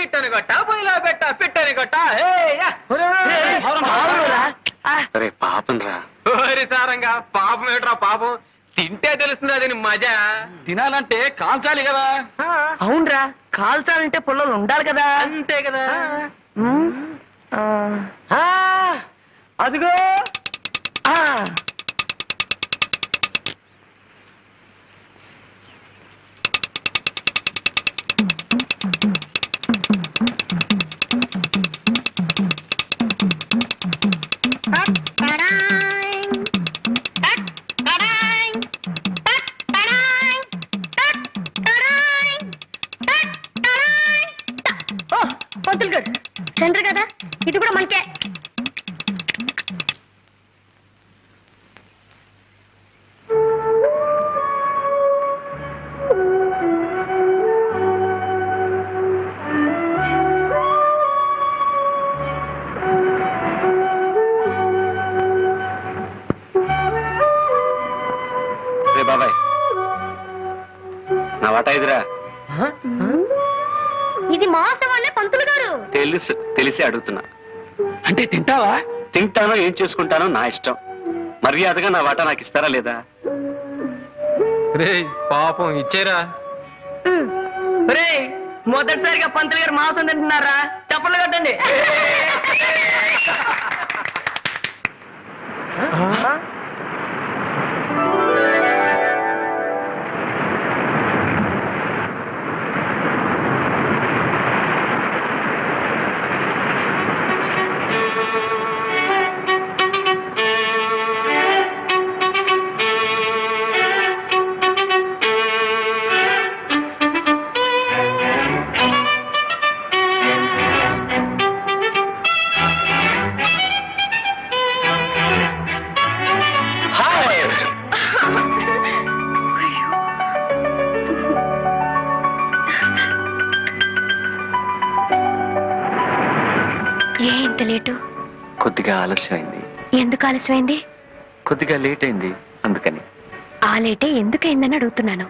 హిట్టని కొట్ట పొయ్యిలో పెట్ట పిట్టని కొట్ట పాపం రా సారంగా పాపం ఏట్రా పాపం తింటే తెలుస్తుంది అది మజా తినాలంటే కాల్చాలి కదా. అవునరా, కాల్చాలంటే పుల్లలు ఉండాలి కదా. అంతే కదా. అదిగో పంతులు గారు సెంటర్ కదా, ఇది కూడా మనకే. రే బాబాయ్, నా వాటా ఇదిరా. ఇది మోసం అనే పంతులు గారు. తెలిసి అడుగుతున్నా. అంటే తింటావా? తింటానో ఏం చేసుకుంటానో నా ఇష్టం. మర్యాదగా నా వాటా నాకు ఇస్తారా లేదా? రే పాపం ఇచ్చేరా. రే, మొదటిసారిగా పంతులు గారు మాంసం తింటున్నారా? చప్పట్లు కట్టండి. ఎంత లేటు? కొద్దిగా ఆలస్యమైంది. ఎందుకు ఆలస్యమైంది? కొద్దిగా లేట్ అయింది అందుకని. ఆ లేటే ఎందుకైందని అడుగుతున్నాను.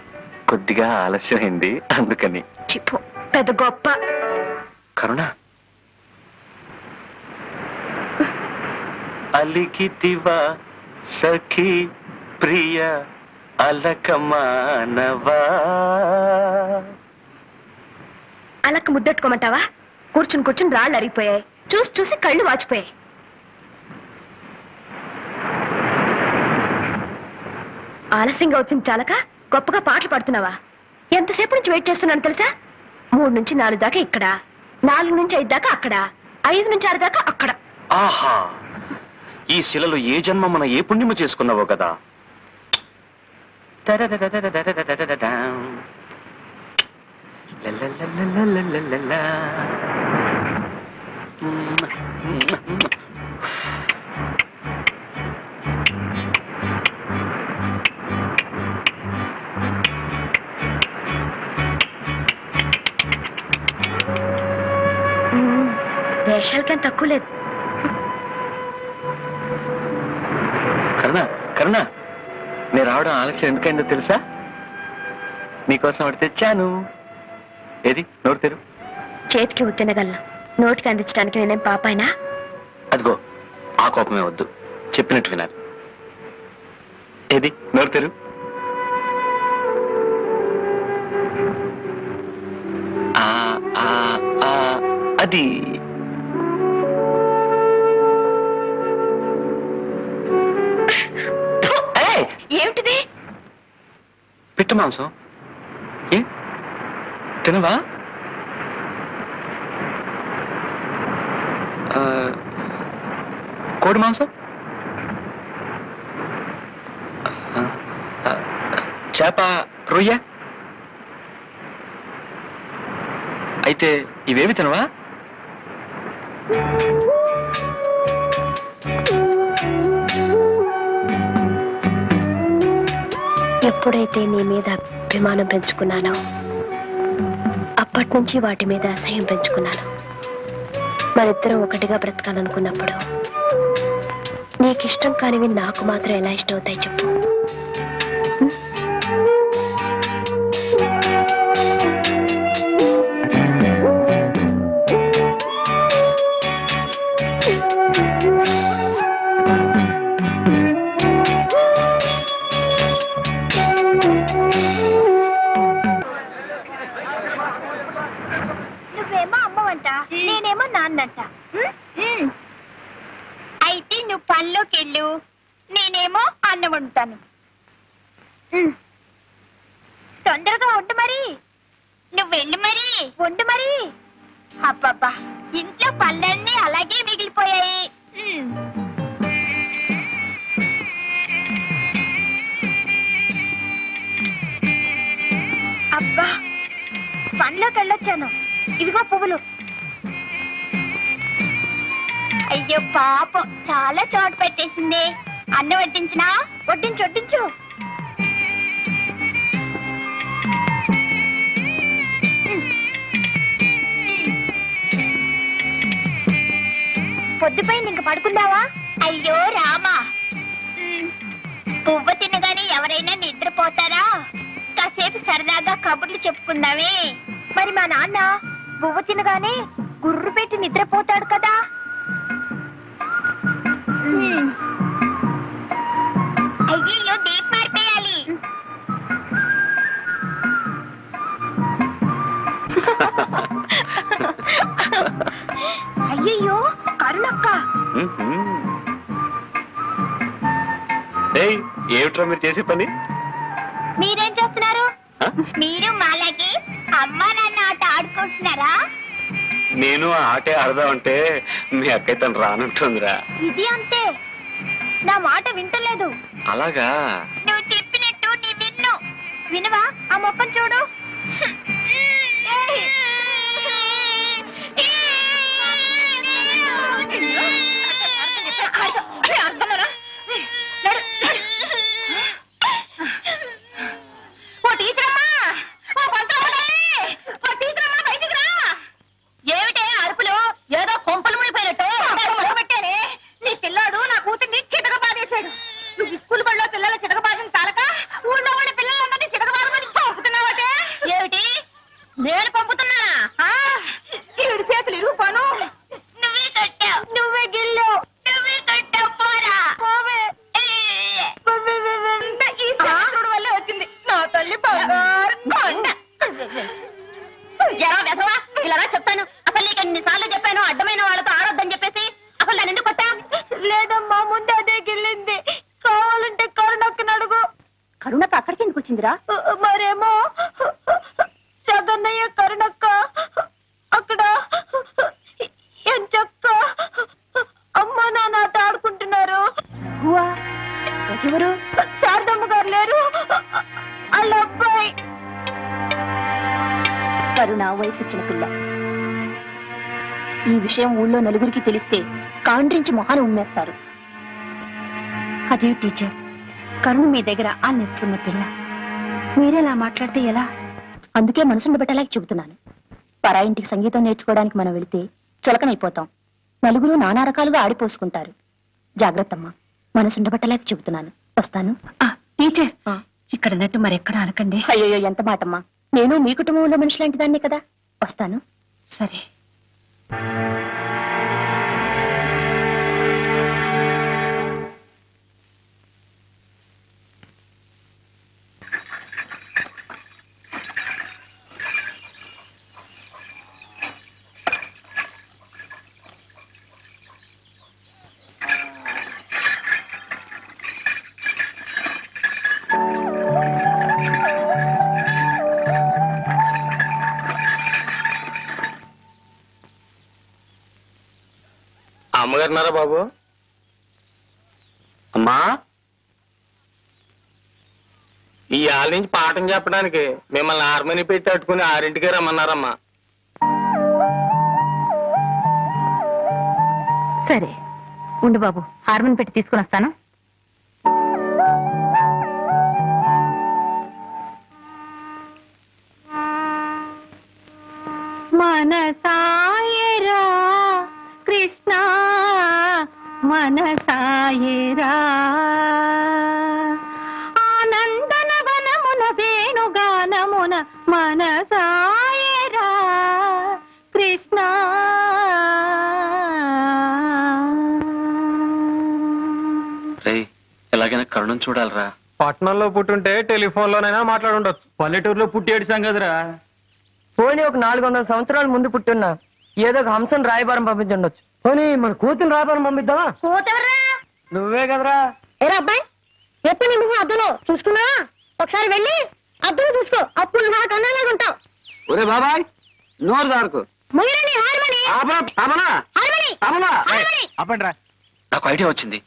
కొద్దిగా ఆలస్యమైంది అందుకని. చిప్పు పెద్ద గొప్ప. కరుణ, అలికితివా సఖీ ప్రియ అలకమానవా. అలక ముద్దెట్టుకోమంటావా? కూర్చుని కూర్చుని రాళ్ళు అరిగిపోయాయి, చూసి చూసి కళ్ళు వాచిపోయాయి. ఆలస్యంగా వచ్చింది చాలక గొప్పగా పాటలు పాడుతున్నావా? ఎంతసేపు నుంచి వెయిట్ చేస్తున్నాను తెలుసా? 3 నుంచి 4 దాకా ఇక్కడ, 4 నుంచి 5 దాకా అక్కడ, 5 నుంచి 6 దాకా అక్కడ. ఆహా, ఈ శిలలో ఏ జన్మ మనం ఏ పుణ్యము చేసుకున్నావో కదా. వేషాలకేం తక్కువ లేదు. కరుణ, కరుణ, నేను రావడం ఆలస్యం ఎందుకైందో తెలుసా? నీకోసం ఒకటి తెచ్చాను. ఏది? నోరు తెరు. చేతికి ఉత్తినగలను, నోటికి అందించడానికి నేనేం పాపాయినా? అదిగో, ఆ కోపమే వద్దు, చెప్పినట్టు వినాలి. ఏది? నోరు తెరు. అది ఏమిటిది? పిట్ట మాంసం. ఏ తినవా? కోడి మాంసం, చేప, రొయ్య. అయితే ఇవేమి తినవా? ఎప్పుడైతే నీ మీద అభిమానం పెంచుకున్నానో అప్పటి నుంచి వాటి మీద అసహ్యం పెంచుకున్నాను. మరిద్దరం ఒకటిగా బ్రతకాలనుకున్నప్పుడు నీకిష్టం కానివి నాకు మాత్రం ఎలా ఇష్టం అవుతాయి చెప్పు? చేస్తానంట. అయితే నువ్వు పనిలోకి వెళ్ళు, నేనేమో అన్నం వండుతాను. తొందరగా వండు మరి. నువ్వు వెళ్ళు మరి, వండు మరి. అబ్బబ్బా, ఇంట్లో పళ్ళన్నీ అలాగే మిగిలిపోయాయి. అబ్బా, పనిలోకి వెళ్ళొచ్చాను. ఇదిగో పువ్వులు. అయ్యో పాపం, చాలా చోటు పెట్టేసింది. అన్నం వడ్డించినా? వడ్డించు వడ్డించు. పొద్దుపోయింది, ఇంక పడుకుందావా? అయ్యో రామా, పువ్వు తినగానే ఎవరైనా నిద్రపోతారా? కాసేపు సరదాగా కబుర్లు చెప్పుకుందామే. మరి మా నాన్న పువ్వు తినగానే గుర్రు పెట్టి నిద్రపోతాడు కదా. అయ్యో, దీపం మారిపోయాలి. అయ్యయ్యో, కరుణక్క. ఏమిట్రా మీరు చేసే పని? మీరేం చేస్తున్నారు? మీరు మాలాగే అమ్మా నాన్న ఆట ఆడుకుంటున్నారా? నేను ఆ ఆటే ఆడదామంటే మీ అక్కయ్య తను రానంటుందిరా. ఇది అంతే, నా మాట వింటలేదు. అలాగా? నువ్వు చెప్పినట్టు నీ విన్ను. వినవా? ఆ మొక్కను చూడు. ఏమిటే అరుపులు? ఏదో కొంపలు మునిపోయినట్టు పెట్టానే. నీ పిల్లాడు నా కూతుర్ని చితకబాదేశాడు. నువ్వు స్కూల్ బడిలో పిల్లల చితకబాదని తాలక ఊళ్ళో వాళ్ళ పిల్లలందరినీ చితకబాదమని పంపుతున్నావటే. ఏమిటి? నేను పంపుతున్నానా? ఈడు చేతులు ఇరుగుపాను. నువ్వే కట్టావు, నువ్వే గిల్లావు, నువ్వే కట్టావు. పోరా పోవే. ఈ శాస్త్రుడు వల్లే వచ్చింది నా తల్లి బంగారు కొండ. ఎలా వెధవా, ఇలా చెప్తాను. అసలు నీకు ఎన్నిసార్లు చెప్పాను అడ్డమైన వాళ్ళతో ఆడొద్దని చెప్పేసి. అసలు దాన్ని ఎందుకు కొట్టా? లేదమ్మా, ముందు అదే గిల్లింది. కావాలంటే కరుణక్కని అడుగు. కరుణక్క అక్కడికి ఎందుకు వచ్చిందిరా? మరేమో జగన్నయ్య కరుణక్క అక్కడ ఎంచక్క అమ్మ నాన్న ఆట ఆడుకుంటున్నారు. ఎవరు? శారదమ్మ గారు లేరు, వాళ్ళ అబ్బాయి. కరుణ వయసు వచ్చిన పిల్ల. ఈ విషయం ఊళ్ళో నలుగురికి తెలిస్తే కాండ్రించి మొహాన్ని ఉమ్మేస్తారు. అది టీచర్, కరుణ మీ దగ్గర ఆ నేర్చుకున్న పిల్ల. మీరేలా మాట్లాడితే ఎలా? అందుకే మనసును పెట్టలేక చెబుతున్నాను. పరా ఇంటికి సంగీతం నేర్చుకోవడానికి మనం వెళితే చులకనైపోతాం. నలుగురు నానా రకాలుగా ఆడిపోసుకుంటారు. జాగ్రత్తమ్మా, మనసుండబట్టలేక చెబుతున్నాను. వస్తాను. టీచర్, ఇక్కడ అన్నట్టు మరెక్కడ అనకండి. అయ్యో, ఎంత మాటమ్మా. నేను మీ కుటుంబంలో మనిషి లాంటి దాన్ని కదా. వస్తాను. సరే. అమ్మగారున్నారా బాబు? అమ్మా, ఈ ఆళ్ళ నుంచి పాఠం చెప్పడానికి మిమ్మల్ని హార్మోని పెట్టి అట్టుకుని 6ంటికే రమ్మన్నారమ్మా. సరే ఉండు బాబు, హార్మోన్ పెట్టి తీసుకుని వస్తాను. మనసాయరా కృష్ణ మనసాయరా, ఆనందన వనమున వేణుగానమున మనసాయరా కృష్ణ. ఎలాగైనా కరుణం చూడాలరా. పట్నంలో పుట్టుంటే టెలిఫోన్లోనైనా మాట్లాడుండొచ్చు. పల్లెటూరులో పుట్టి ఏడిసాం కదరా. పోనీ ఒక 400 సంవత్సరాల ముందు పుట్టున్నా ఏదో ఒక హంసను రాయబారం పంపించుండొచ్చు. పోనీ మన కూతురు రాయబారం పంపిద్దామా? పోతెవర్రా? నువ్వే కదరా. ఏరా అబ్బాయి, ఎప్పుడు నీ మొహం అద్దులో చూసుకున్నా? ఒకసారి వెళ్ళి అద్దులో చూసుకో, అప్పుడు నాకు అన్నలాగా ఉంటావు. ఒరే బాబాయ్, నోరు దారుకు. మొయ్యరని హార్మని హార్మని ఆపండి రా. నాకు ఐడియా వచ్చింది.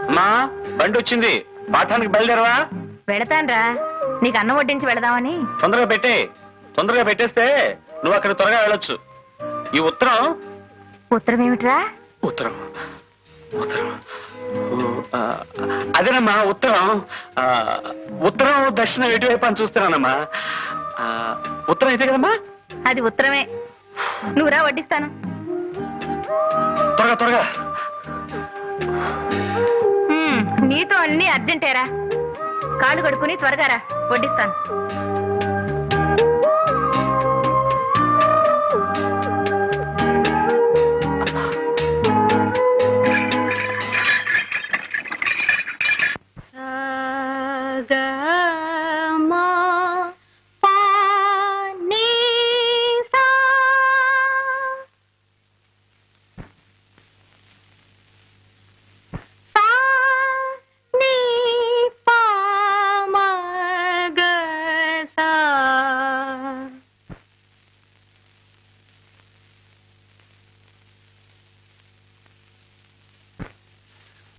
అమ్మా, బండి వచ్చింది. పాఠానికి బయలుదేరవా? వెళతాన్రా, నీకు అన్నం వడ్డించి వెళదామని. తొందరగా పెట్టే. తొందరగా పెట్టేస్తే నువ్వు అక్కడ త్వరగా వెళ్ళొచ్చు. ఈ ఉత్తరం. ఉత్తరం ఏమిట్రా? ఉత్తరం ఉత్తరం అదేనమ్మా ఉత్తరం. ఉత్తరం దక్షిణం ఎటువైపు అని చూస్తున్నానమ్మా. ఉత్తరం అయితే కదమ్మా? అది ఉత్తరమే. నువ్వురా, వడ్డిస్తాను. త్వరగా త్వరగా. నీతో అన్ని అర్జెంటేరా. కాళ్ళు కడుక్కుని త్వరగా రా, వడ్డిస్తాను.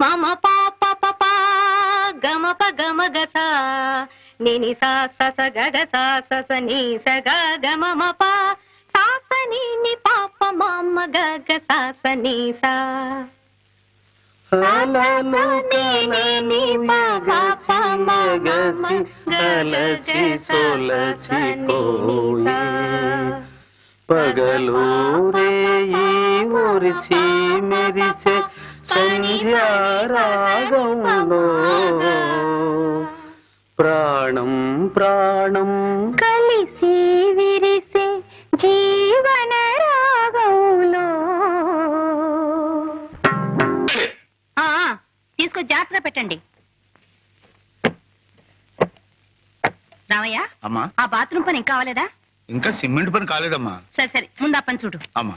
మమ పాప పప గమ ప గమ గస నిని సా సస గగ సా సస ని స గ గమ మ ప సా స ని ని పాప మమ గగ సా స ని సా ని ప ప మ గ గలసి సోలసి పోయే పగలు రేయి మురిసి మెరిసే సంధ్యారాగంలో ప్రాణం ప్రాణం కలిసి విరిసే జీవన రాగంలో. తీసుకో, జాగ్రత్తగా పెట్టండి. రామయ్య, అమ్మా, ఆ బాత్రూమ్ పని ఇంకా కావాలేదా? ఇంకా సిమెంట్ పని కాలేదమ్మా. సరే సరే, ముందు ఆ పని చూడు. అమ్మా,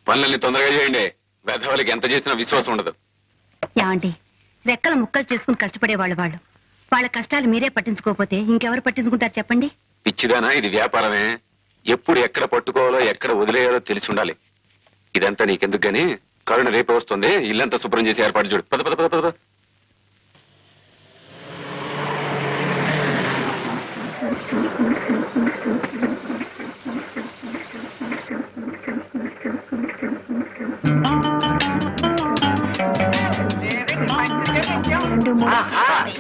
పనులన్నీ తొందరగా చేయండి. వెధవలకి ఎంత చేసినా విశ్వాసం ఉండదు. ఏమండి, రెక్కల ముక్కలు చేసుకుని కష్టపడేవాళ్ళు వాళ్ళు. వాళ్ళ కష్టాలు మీరే పట్టించుకోకపోతే ఇంకెవరు పట్టించుకుంటారు చెప్పండి? పిచ్చిదానా, ఇది వ్యాపారమే. ఎప్పుడు ఎక్కడ పట్టుకోవాలో ఎక్కడ వదిలేయాలో తెలిసి ఉండాలి. ఇదంతా నీకెందుకు గాని, కరుణ రేపే వస్తుంది. ఇల్లంతా శుభ్రం చేసి ఏర్పాటు చూడు. పద పద పద పద.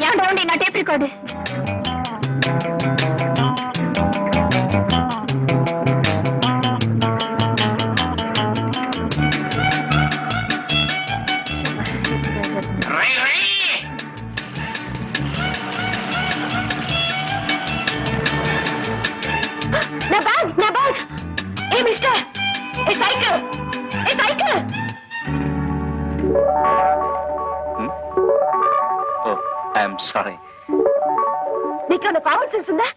ఏమండి, నా టేప్ రికార్డు. నా బ్యాగ్, నా bag. A mister, A cycle, A cycle. I'm sorry. నీకేమైనా కామన్ సెన్స్ ఉందా?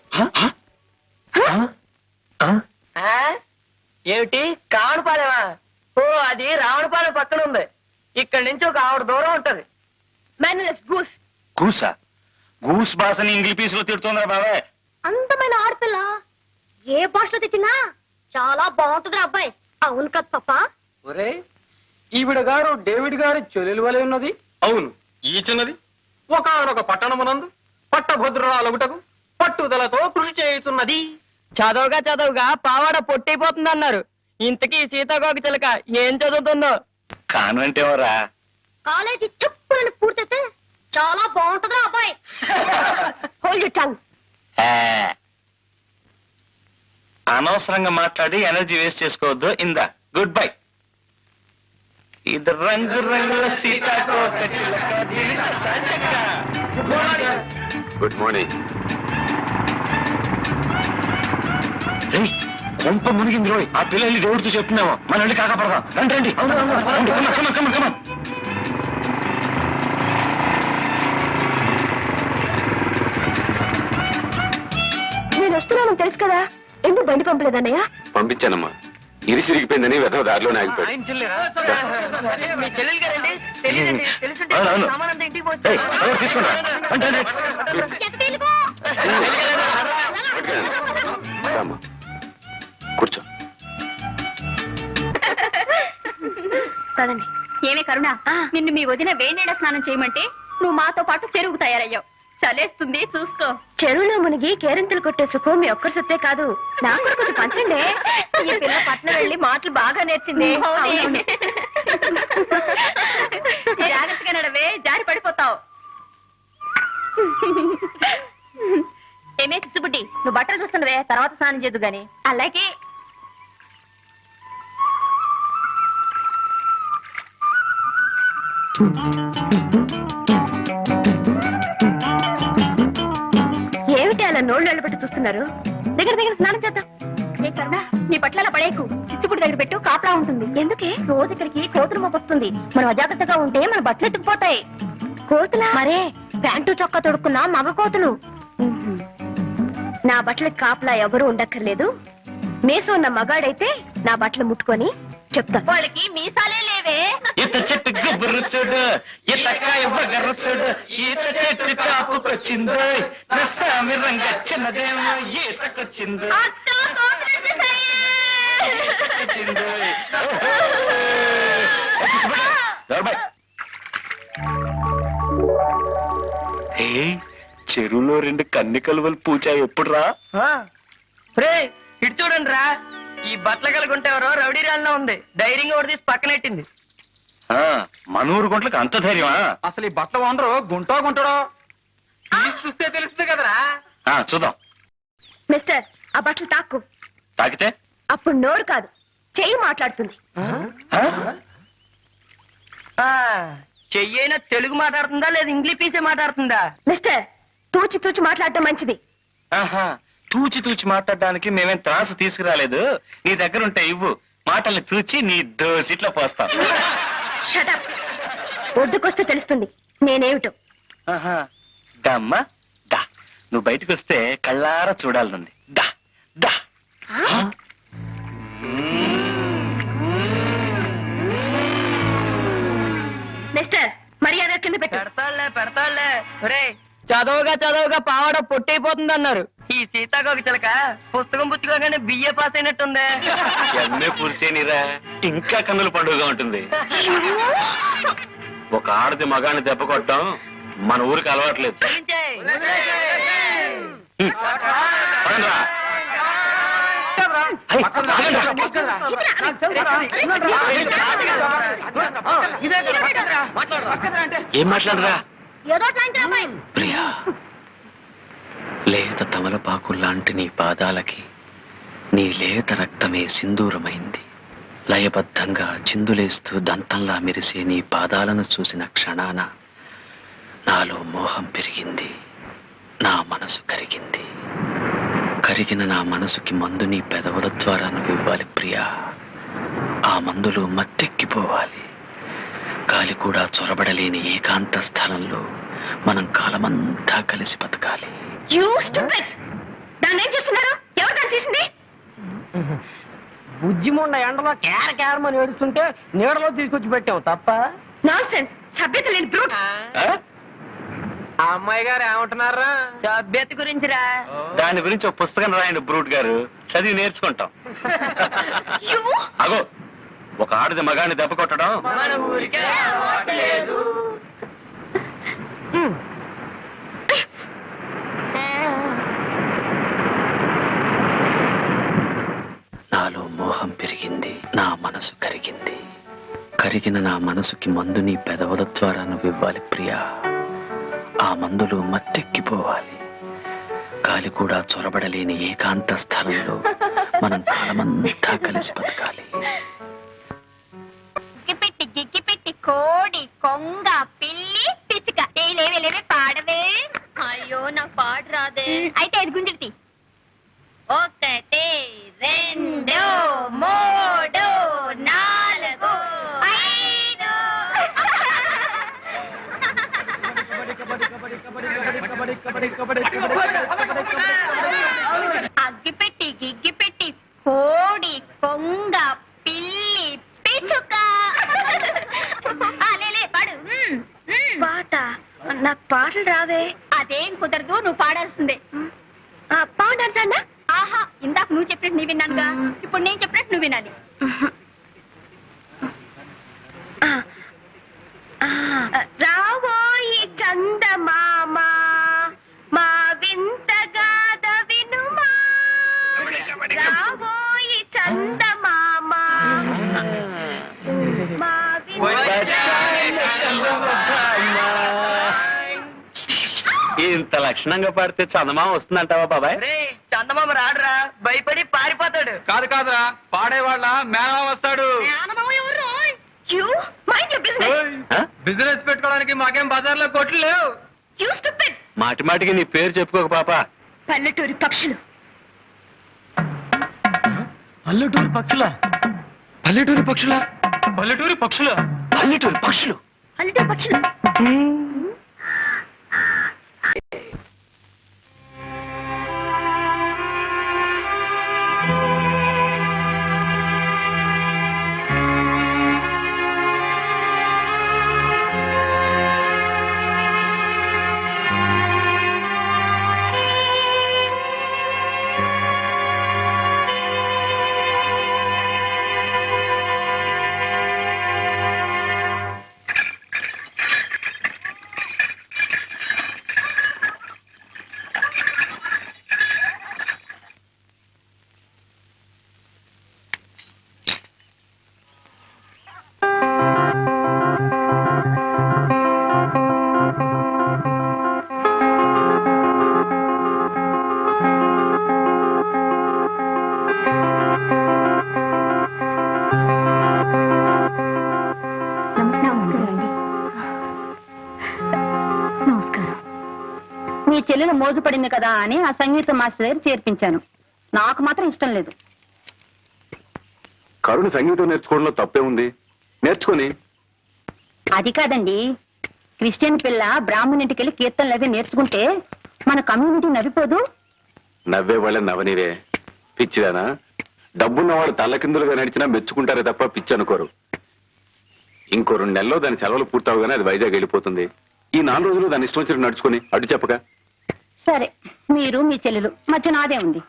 ఏమిటి, కావడపాలెమా? ఓ, అది రావణపాలెం పక్కన ఉంది. ఇక్కడి నుంచి ఒక ఆవిడ దూరం ఉంటది. మేనలెస్ గూస్. గూసా? గూస్ భాషని ఇంగ్లీష్ పీస్ లో తిడుతుందా బాబాయ్? అందమైన ఆడపిల్ల ఏ భాషలో తిట్టినా చాలా బాగుంటుంది అబ్బాయి. అవును కదా పాప? ఒరే, ఈవిడ గారు డేవిడ్ గారి చెల్లెలు వలె ఉన్నది. అవును, ఈ చిన్నది ఒకనొక పట్టణమునందు పట్టభద్రురాలగుటకు పట్టుదలతో కృషి చేయుతున్నది. చదవగా చదవగా పావాడ పొట్టైపోతుంది అన్నారు. ఇంతకీ సీతాకోక చిలక ఏం చదువుతుందో? కాన్వెంట్ ఎవరా? కాలేజీ చెప్పులను పూర్తయితే చాలా బాగుంటుంది అబ్బాయి. Hold your tongue. అనవసరంగా మాట్లాడి ఎనర్జీ వేస్ట్ చేసుకోవద్దు. ఇందా, గుడ్ బై. ఇది రంగు రంగుల సీతాకోక చిలక. Good morning. కొంప మునిగింది రోయ్. ఆ పిల్లల్ని దేవుడితో చెప్తున్నాము. మన వెళ్ళి కాకపడదాం. రండి రండి. నేను వస్తున్నానని తెలుసు కదా, ఎందుకు బండి పంపలేదన్నయ్య? పంపించానమ్మా, ఇరిసిరిగిపోయిందని వెధవ దారిలోనే ఆగిపోయాడు. మీ చెల్లెలు గారండి తెలియదండి, తెలుసుంటే అవును. సామానంతా ఇంటికి ఏయ్, ఎవరు తీసుకురా? అంటే, అంటే. రామ్మా, కూర్చో. పదండి. ఏమే కరుణ, నిన్ను మీ వదిన వేణేళ్ల స్నానం చేయమంటే నువ్వు మాతో పాటు చెరువుకు తయారయ్యావు. చలేస్తుంది చూసుకో. చెరువులో మునిగి కేరింతలు కొట్టే సుఖం మీ ఒక్కరి సొత్తే కాదు, నాకు కూడా కొంచెం పంచండి. ఈ పిల్ల పట్నం వెళ్ళి మాటలు బాగా నేర్చింది. అవును. జాగ్రత్తగా నడవే, జారి పడిపోతావు. ఏమే చిచ్చుబుడ్డి, నువ్వు బట్టలు చూస్తున్నవే, తర్వాత స్నానం చేద్దు గాని. అలాగే. ఏమిటి అలా నోళ్ళు వెళ్ళబెట్టి చూస్తున్నారు? దగ్గర దగ్గర స్నానం చేద్దాం. ఏ కరుణ, నీ బట్టల పడేకు, చిచ్చుబుడి దగ్గర పెట్టు, కాపలా ఉంటుంది. ఎందుకే? రోజు ఇక్కడికి కోతులు మోపొస్తుంది. మనం అజాగ్రత్తగా ఉంటే మన బట్టలు ఎత్తుకుపోతాయి. కోతులా? మరే, ప్యాంటు చొక్కా తొడుక్కున్న మగ కోతులు. నా బట్టలకి కాపలా ఎవరు ఉండక్కర్లేదు. మేసు ఉన్న మగాడైతే నా బట్టలు ముట్టుకొని చెప్తా. వాళ్ళకి మీసాలే లేవే. ఈత చెట్టు గుబురు చూడు, ఈతకాయ బగరు చూడు, ఈత చెట్టు కాపుకొచ్చిందో, నస్సామి రంగ చిన్నదేమో ఈతకొచ్చిందో. అత్త, కోతులు వచ్చేసాయి. చెరువులో 2 కన్ని కలువలు పూచా ఎప్పుడు రా? రే ఇటు చూడండి రా, ఈ బట్టల కలుగుంటేవరో రౌడీ రాళ్ళలో ఉంది. ధైర్యంగా ఒకటి తీసి పక్కనెట్టింది. మన ఊరు గుంట్లకు అంత ధైర్యమా? అసలు ఈ బట్టలు ఓనరు గుంటో గుంటడో చూస్తే తెలుస్తుంది కదరా. చూద్దాం. మిస్టర్, ఆ బట్టలు తాక్కు. తాకితే అప్పుడు నోరు కాదు, చెయ్యి మాట్లాడుతుంది. చెయ్యైనా తెలుగు మాట్లాడుతుందా లేదా ఇంగ్లీష్ పీసే మాట్లాడుతుందా? మిస్టర్, తూచి తూచి మాట్లాడటం మంచిది. తూచి తూచి మాట్లాడడానికి మేమేం త్రాసు తీసుకురాలేదు. నీ దగ్గర ఉంటే ఇవ్వు, మాటల్ని తూచి నీ దోసిట్లో పోస్తాం. షటప్. ఒడ్డుకొస్తే తెలుస్తుంది నేనేమిటో. దమ్మా దా, నువ్వు బయటకు వస్తే కళ్ళారా చూడాలనుంది. దా దా. మిస్టర్, మర్యాద కింద పెట్టు. పెడతాళ్లే. రే చదవగా పావాడ పొట్టైపోతుంది అన్నారు. ఈ సీతాకోక చిలక పుస్తకం పుచ్చుకోగానే బిఏ పాస్ అయినట్టుంది. ఎమ్మె పూర్చేనిరా, ఇంకా కన్నుల పండుగగా ఉంటుంది. ఒక ఆడది మగాన్ని దెబ్బ కొట్టడం మన ఊరికి అలవాట్లేదు. చూపించేయ్. పదండ్రా. హై, ఏం మాట్లాడరా? ఏదో అట్లాంటి అమ్మాయి. ప్రియా, లేత తమలపాకు లాంటి నీ పాదాలకి నీ లేత రక్తమే సింధూరమైంది. లయబద్ధంగా చిందులేస్తూ దంతంలా మెరిసే నీ పాదాలను చూసిన క్షణాన నాలో మోహం పెరిగింది, నా మనసు కరిగింది. కరిగిన నా మనసుకి మందు నీ పెదవుల ద్వారా నువ్వు ఇవ్వాలి ప్రియా. ఆ మందులో మత్తెక్కిపోవాలి. గాలి కూడా చొరబడలేని ఏకాంత స్థలంలో మనం కాలమంతా కలిసి బతకాలి. You stupid! దాన్ని ఏం చేస్తున్నారు? ఎవరు దాన్ని తీసింది? బుజ్జిముండ ఎండలో కేరమని ఏడుస్తుంటే నీడలో తీసుకొచ్చి పెట్టావు తప్ప. నాన్సెన్స్, సభ్యత లేని బ్రూట్. ఆ అమ్మాయి గారు ఏమంటున్నారా? సభ్యత గురించి రా. దాని గురించి ఒక పుస్తకం రాయండి బ్రూట్ గారు, చదివి నేర్చుకుంటాం. అగో, ఒక ఆడది మగాన్ని దెబ్బ కొట్టడం మన ఊరికే అలవాట్లేదు. నాలో మోహం పెరిగింది, నా మనసు కరిగింది. కరిగిన నా మనసుకి మందు నీ పెదవుల ద్వారా నువ్వు ఇవ్వాలి ప్రియా. ఆ మందులో మత్తెక్కిపోవాలి. గాలి కూడా చొరబడలేని ఏకాంత స్థలంలో మనం కాలమంతా కలిసి బతకాలి. గిక్కి కోడి, కొంగ, పిల్లి, పిచ్చుక. లేవే పాడవే. అయ్యో నాకు పాట రాదే. అయితే అది గుంజుడి. 1 2 3 4 5. నాకు పాటలు రావే. అదేం కుదరదు, నువ్వు పాడాల్సిందే. పాడాల్సా? ఆహా, ఇందాక నువ్వు చెప్పినట్టు నీ విన్నానుగా, ఇప్పుడు నేను చెప్పినట్టు నువ్వు వినాలి. రావోయి చందమామ మా వింత గాథ వినుమా, రావోయి చందమామ మా ఇంత లక్షణంగా పాడితే చందమామ వస్తుందంటావా బాబాయ్? చందమామ రాడురా, భయపడి పారిపోతాడు. కాదు కాదురా, పాడేవాళ్ళ మేనమా వస్తాడు. బిజినెస్ పెట్టుకోవడానికి మాకేం బజార్లో కొట్లు లేవు. మాటి మాటికి నీ పేరు చెప్పుకోక పాప. పల్లెటూరి పక్షులు. పల్లెటూరు పక్షుల పల్లెటూరు పక్షుల పల్లెటూరు పక్షుల పల్లెటూరు పక్షులు. పల్లెటూరి పక్షులు. మీ చెల్లెలు మోజు పడింది కదా అని ఆ సంగీత మాస్టర్ దగ్గర చేర్పించాను. నాకు మాత్రం ఇష్టం లేదు. కరుణ సంగీతం నేర్చుకోవడంలో తప్పే ఉంది, నేర్చుకొని. అది కాదండి, క్రిస్టియన్ పిల్ల బ్రాహ్మణింటికి వెళ్ళి కీర్తనలు అవి నేర్చుకుంటే మన కమ్యూనిటీ నవ్విపోదు. నవ్వే వాళ్ళ నవనివే పిచ్చిదానా. డబ్బున్న వాడు తల్లకిందులుగా నడిచినా మెచ్చుకుంటారే తప్ప పిచ్చి అనుకోరు. ఇంకో 2 నెలల్లో దాని సెలవులు పూర్తవగానే అది వైజాగ్ వెళ్ళిపోతుంది. ఈ 4 రోజులు దాని ఇష్టం వచ్చినట్టు నడుచుకొని అడ్డు చెప్పక. సరే, మీరు మీ చెల్లెలు మధ్య నాదే ఉంది.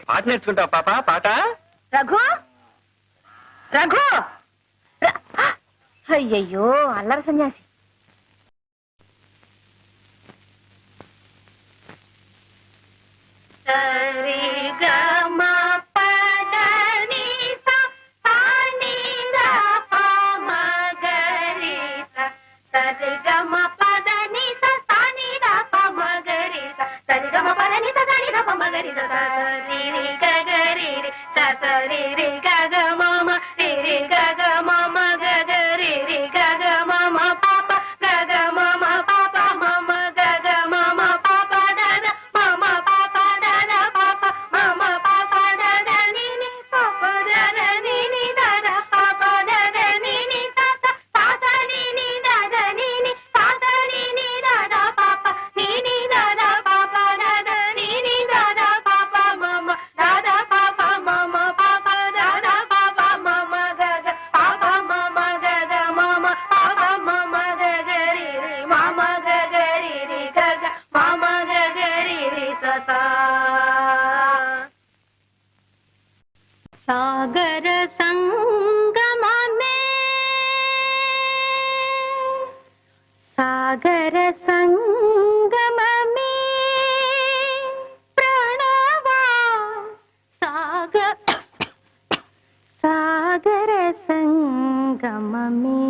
పాట నేర్చుకుంటావు పాప? పాట. రఘు రఘు అయ్యయ్యో అల్లరి సన్యాసి. సాగర సంగమమే సాగర సంగమమే ప్రణవా సాగర సంగమమే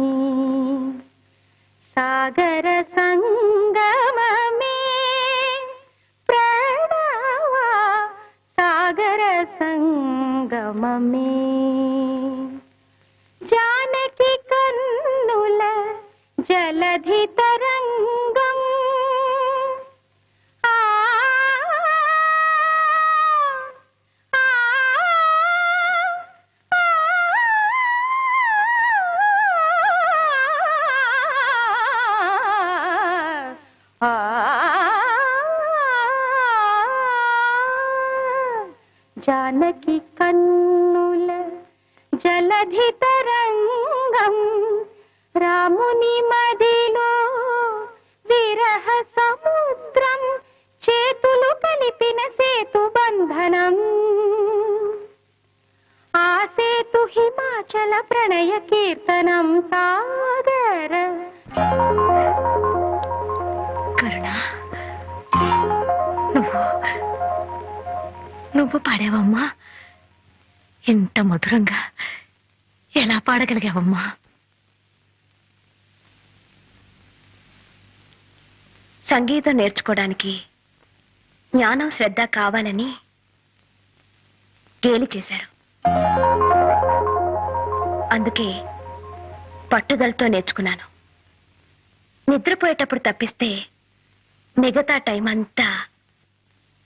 జలధి తరంగం రాముని మదిలో విరహ సముద్రం చేతులు కలిపిన సేతు బంధనం ఆ సేతు హిమాచల ప్రణయ కీర్తనం సాగర కరుణ నువ్వు పాడావమ్మా. ఇంత మధురంగా ఎలా పాడగలిగావమ్మా? సంగీతం నేర్చుకోవడానికి జ్ఞానం శ్రద్ధ కావాలని గేలి చేశారు. అందుకే పట్టుదలతో నేర్చుకున్నాను. నిద్రపోయేటప్పుడు తప్పిస్తే మిగతా టైం అంతా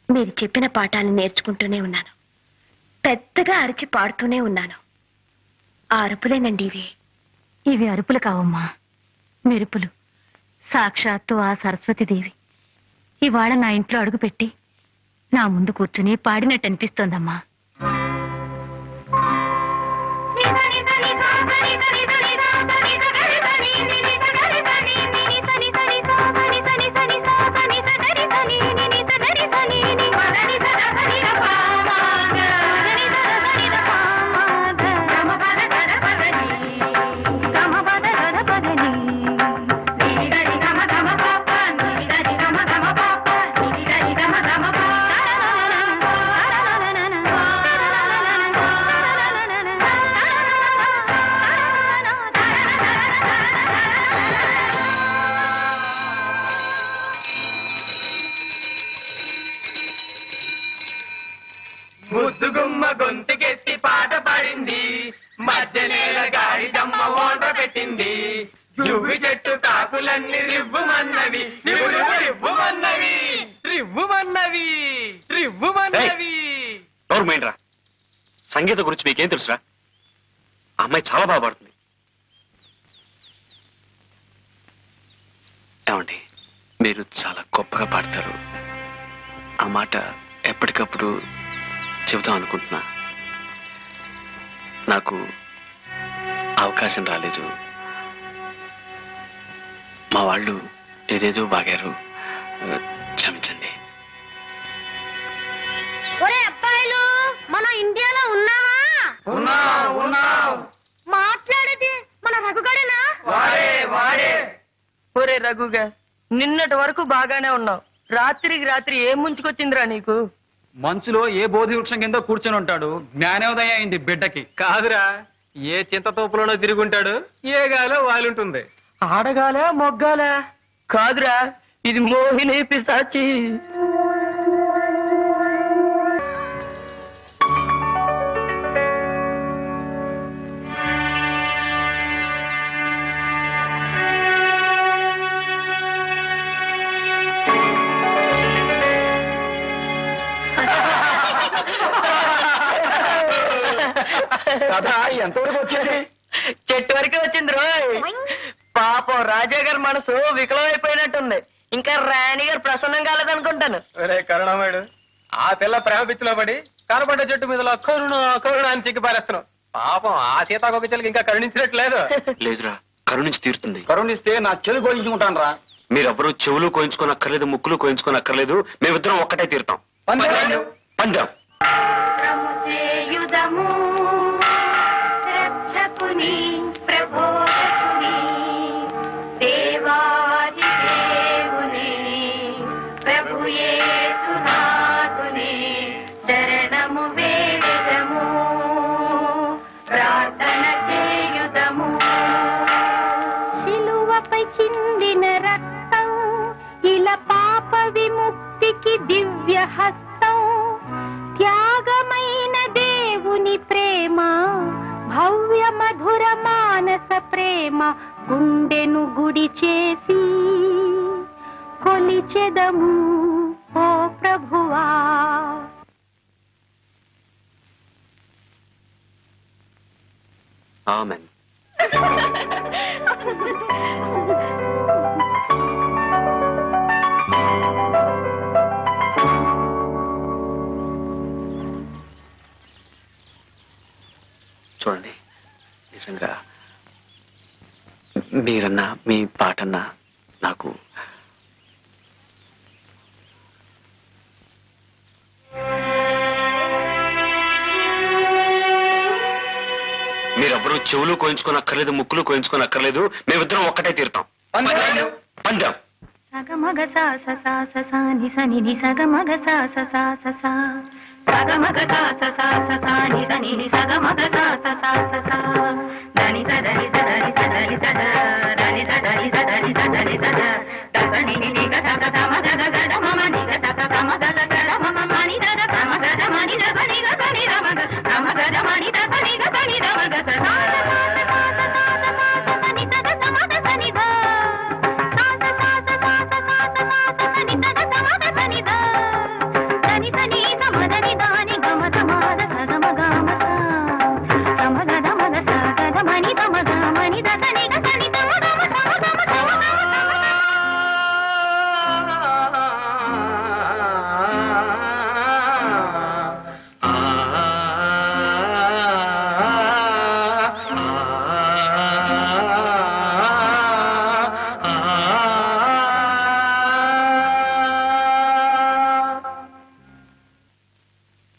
మీరు చెప్పిన పాఠాలను నేర్చుకుంటూనే ఉన్నాను. పెద్దగా అరిచి పాడుతూనే ఉన్నాను. ఆ అరుపులేనండి ఇవి. ఇవి అరుపులు కావమ్మా, మెరుపులు. సాక్షాత్తు ఆ సరస్వతీదేవి ఇవాళ నా ఇంట్లో అడుగుపెట్టి నా ముందు కూర్చుని పాడినట్టు అనిపిస్తోందమ్మా. ముద్దుగుమ్మ గొంతుకెత్తి పాట పాడింది, మధ్యనేల గాడి దమ్మ ఓట పెట్టింది, జువ్వి చెట్టు కాకులన్నీ రివ్వుమన్నవి, రివ్వుమన్నవి, రివ్వుమన్నవి, రివ్వుమన్నవి. గవర్నమెంట్రా, సంగీతం గురించి మీకేం తెలుసురా? ఆ అమ్మాయి చాలా బాగా పాడుతుంది. ఏమండి, మీరు చాలా గొప్పగా పాడతారు. ఆ మాట ఎప్పటికప్పుడు చెబుతాం అనుకుంటున్నా. నాకు అవకాశం రాలేదు. మా వాళ్ళు ఏదేదో బాగారు, క్షమించండి. ఒరే అబ్బాయిలు, మనం ఇండియాలో ఉన్నావా? మాట్లాడేది మన రఘుగడేనా? వాడే. ఒరే రఘుగా, నిన్నటి వరకు బాగానే ఉన్నావు. రాత్రికి రాత్రి ఏం ముంచుకొచ్చిందిరా నీకు? మంచులో ఏ బోధి వృక్షం కింద కూర్చొని ఉంటాడు, జ్ఞానోదయం అయింది బిడ్డకి. కాదురా, ఏ చింతతోపులోనో తిరుగుంటాడు, ఏ గాలో వాలుంటుంది. ఆడగాలే మొగ్గాలే? కాదురా, ఇది మోహిని పిశాచి. కథ ఎంతవరకు వచ్చేది? చెట్టు వరకే వచ్చింది రోయ్. పాపం రాజా గారి మనసు వికలమైపోయినట్టుంది. ఇంకా రాణి గారు ప్రసన్నం కాలేదనుకుంటాను. కరుణామయుడు, ఆ పిల్ల ప్రేమ పిచ్చిలో పడి కనపడ్డ చెట్టు మీద కరుణ అని చిక్కి పారేస్తున్నావు. పాపం ఆ సీతాకొక చెల్లికి ఇంకా కరుణించినట్లేదు. లేదురా, కరుణించి తీరుతుంది. కరుణిస్తే నా చెవి కోయించుకుంటాను రా. మీరెవ్వరూ చెవులు కోయించుకోనక్కర్లేదు, ముక్కులు కోయించుకోనక్కర్లేదు. మేమిద్దరం ఒక్కటే తీరుతాం. పంజాబ్. యుధము రక్షకుని ప్రబోధకుని దేవాది దేవుని ప్రభు యేసునాథుని శరణము వేడెదము, ప్రార్థన చేయుదము. శిలువపై చిందిన రక్తం ఇలా పాప విముక్తికి దివ్య హస్తం. త్యాగమైన దేవుని ప్రేమ, భవ్య మధుర మానస ప్రేమ, గుండెను గుడి చేసి కొలిచెదము ఓ ప్రభువా. ఆమెన్. చూడండి, నిజంగా మీరన్నా మీ పాటన్నా నాకు మీరెవ్వరూ చెవులు కోయించుకోనక్కర్లేదు, ముక్కులు కోయించుకోనక్కర్లేదు. మేమిద్దరం ఒక్కటే తీరుతాం. పందెం. సగమగ సా స సా స సా ని స ని ని సగమగ సా స సా స సా సగమగ సా స సా స సా ని స ని ని సగమగ సా స సా